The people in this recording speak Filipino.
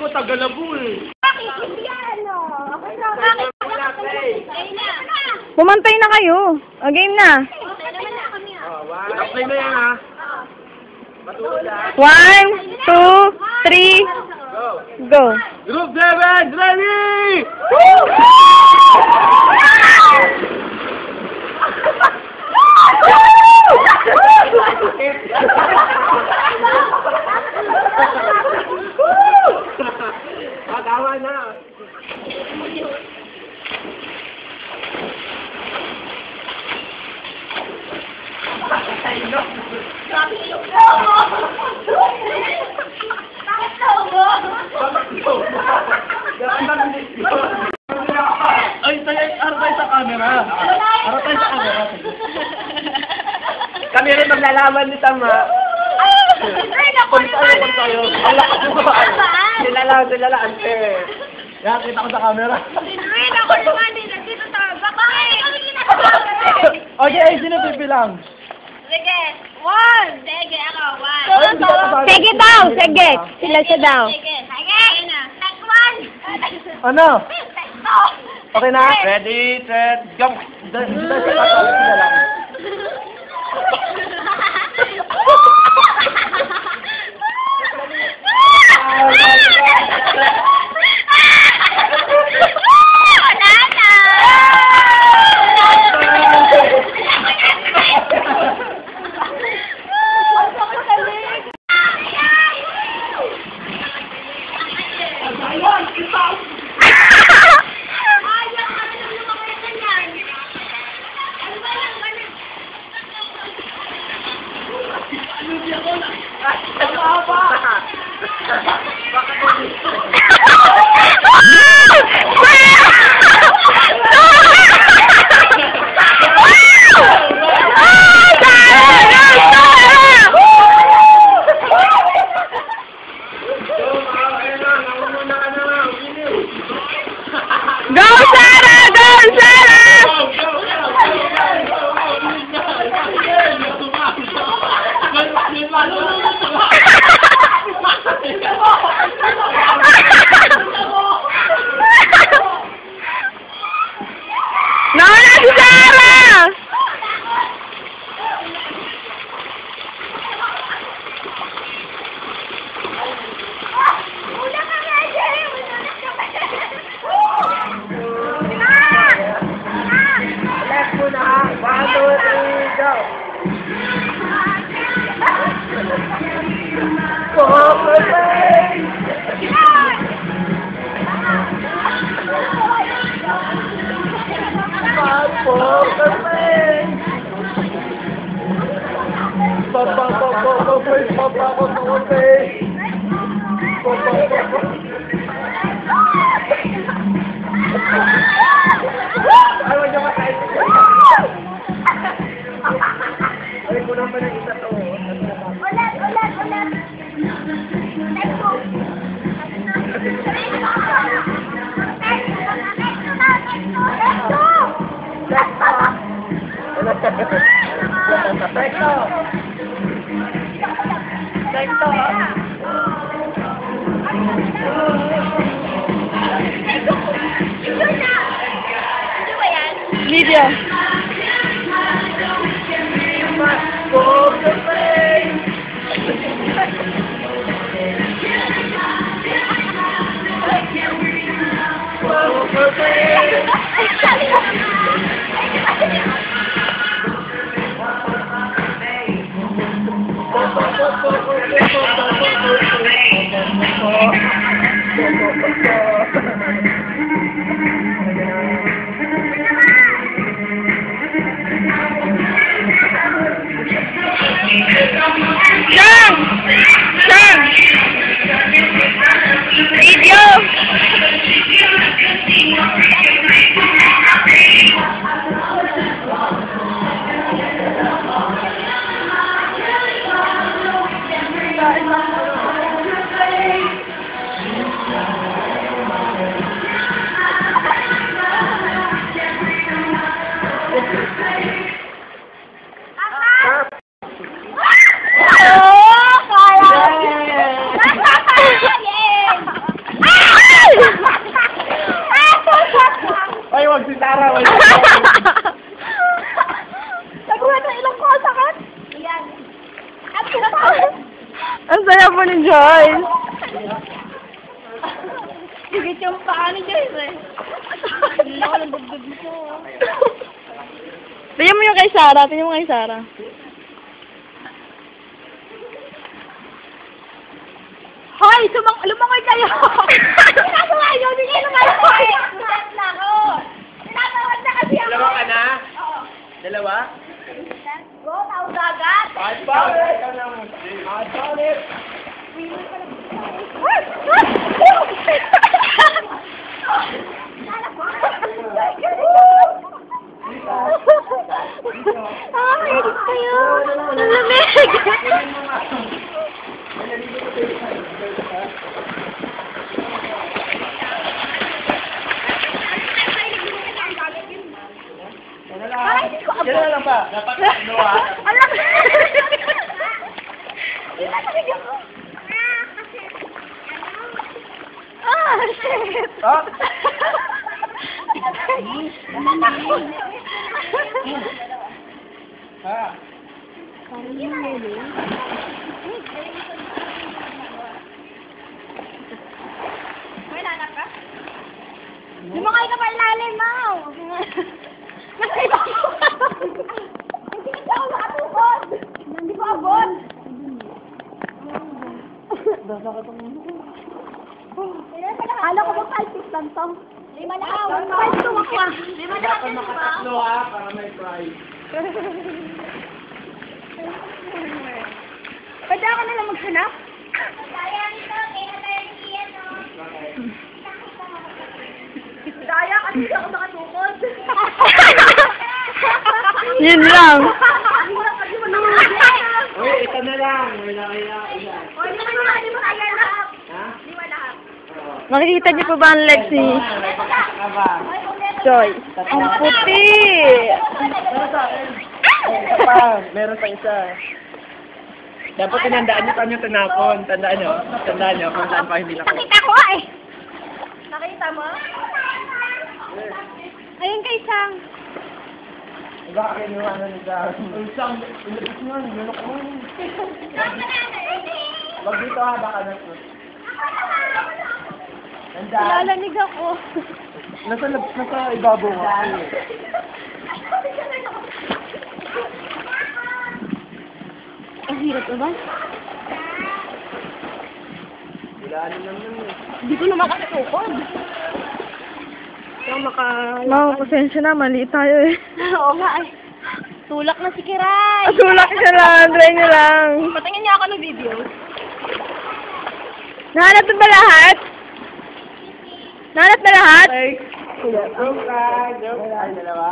matagal na po eh. Bakit? Hindi ano. Bakit? Pumantay na kayo. O, game na. Play na yan ha. 1, 2, 3, go. Group 7, ready! Tama na. Ay, harap tayo sa camera. Harap tayo sa camera. Kami rin maglalaban ni Tama. Kung tayo. Ang lakas mo ba? Sila lang, ante. Yan, kita ko sa camera. Sinuin ako naman din. Nandito sa bakit? Okay, sino pipilang? Sige. 1. Sige, ako. 1. Sige daw, sige. Sila siya daw. Sige. Next one. Ano? Next two. Okay na? Ready, set, go! Sila lang. Go, Sarah! Go, Sarah! Nawala si Sarah! Video. Sarah, wala. Nagulat na ilang ko sakit. Ayan. Ang saya po ni Joyce. Higit yung paa ni Joyce eh. Ano lang dugdug mo. Tingnan mo yung kay Sarah. Tingnan mo kay Sarah. Hoy! Lumangoy kayo! Ginagawa yun! Hindi lumangoy! Sulat na ako! Tinatawag na kasi ako! Dalawa ka na? Oo. Dalawa? Go, tawag agad! Hot chocolate! Hot chocolate! Nakakainis kayo. Ang lamig. Yan na lang ba? Dapat ano ha? Alam! Ah, shit. Oh? Ha? May nanak ka? Lumakay ka pa ilalim, Mau! Hindi ka ako makatukod! Hindi ko abot! Kala ko ba 5 tips lang to? 5 tuwak ka! 5 na Dapat natin, di ba? makatatlo ha, para may prize. Pwede ako na lang maghanap? Kaya nito, kaya tayo siyan, no? Daya kasi hindi ako makatukod. Yun lang. Uy, ito na lang. Wala kaya isa. O, hindi mo kaya lahat. Ha? Hindi mo lahat. Makikita niyo po ba ang legs ni May pagkaka ka ba? Joy? Ang puti. Ano sa akin? Isa pa. Meron pa isa. Dapat tinandaan niyo paano tinapon. Tandaan niyo kung saan pa hindi lang. Nakita ko eh. Nakita mo? Ayun kay Sang. Baka kinuha na ni Sarah. Ang isang, ilabas nyo, nilunok mo. Wag dito ha, baka naso. Nandaan. Lalamig ako. Nasa ibabaw ka. Ang hirap na ba? Ilalim lang yun eh. Hindi ko na makatukod. Mau, pasensya na. Mali tayo eh. Oo nga eh. Tulak na si Kiray. Tulak siya lang. Try niyo lang. Patingin niya ako ng video. Nahanap na ba lahat? Nahanap na lahat? Joke ka, joke. Ay, dalawa.